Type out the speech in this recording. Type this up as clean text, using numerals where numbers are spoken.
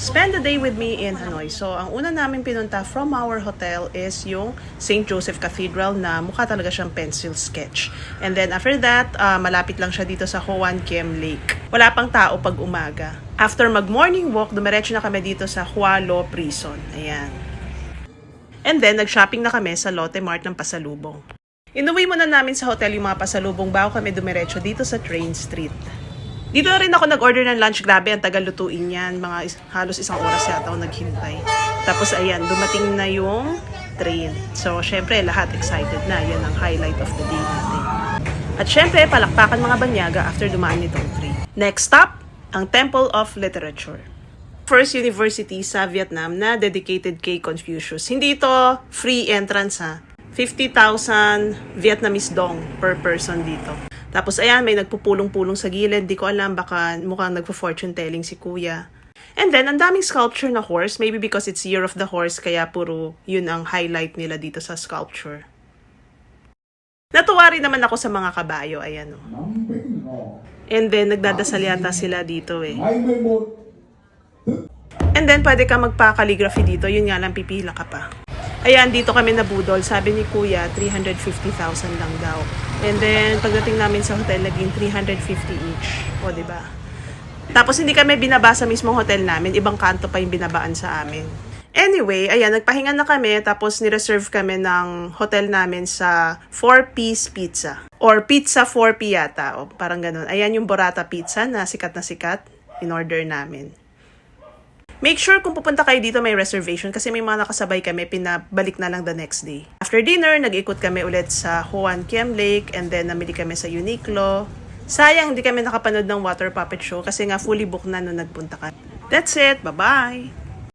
spend the day with me in Hanoi. So, ang una namin pinunta from our hotel is yung St. Joseph Cathedral na mukha talaga siyang pencil sketch. And then after that, malapit lang siya dito sa Hoan Kiem Lake. Wala pang tao pag umaga. After mag-morning walk, dumiretso na kami dito sa Hua Lo Prison. Ayan. And then, nag-shopping na kami sa Lotte Mart ng pasalubong. Inuwi muna namin sa hotel yung mga pasalubong bago kami dumiretso dito sa Train Street. Dito na rin ako nag-order ng lunch. Grabe, ang tagal lutuin yan. Halos isang oras yata ako naghintay. Tapos ayan, dumating na yung train. So, syempre, lahat excited na. Yan ang highlight of the day natin. At syempre, palakpakan mga banyaga after dumaan nitong train. Next stop, ang Temple of Literature. First university sa Vietnam na dedicated kay Confucius. Hindi ito free entrance ha. 50,000 Vietnamese dong per person dito. Tapos ayan, may nagpupulong-pulong sa gilid. Di ko alam, baka mukhang nagpo-fortune telling si kuya. And then, ang daming sculpture na horse. Maybe because it's Year of the Horse, kaya puro yun ang highlight nila dito sa sculpture. Natuwa rin naman ako sa mga kabayo. Ayan o. And then, nagdadasal yata sila dito eh. And then, pwede ka magpa-calligraphy dito. Yun nga lang, pipila ka pa. Ayan, dito kami nabudol. Sabi ni kuya, 350,000 lang daw. And then, pagdating namin sa hotel, naging 350 each. O, diba? Tapos, hindi kami binaba sa mismong hotel namin. Ibang kanto pa yung binabaan sa amin. Anyway, ayan, nagpahinga na kami. Tapos, nireserve kami ng hotel namin sa 4-piece pizza. Or pizza 4P yata. O, parang ganun. Ayan yung burrata pizza na sikat. In-order namin. Make sure kung pupunta kayo dito may reservation kasi may mga nakasabay kami, pinabalik na lang the next day. After dinner, nag-ikot kami ulit sa Hoan Kiem Lake and then namili kami sa Uniqlo. Sayang, hindi kami nakapanood ng water puppet show kasi nga fully booked na nung nagpunta kami. That's it. Bye-bye!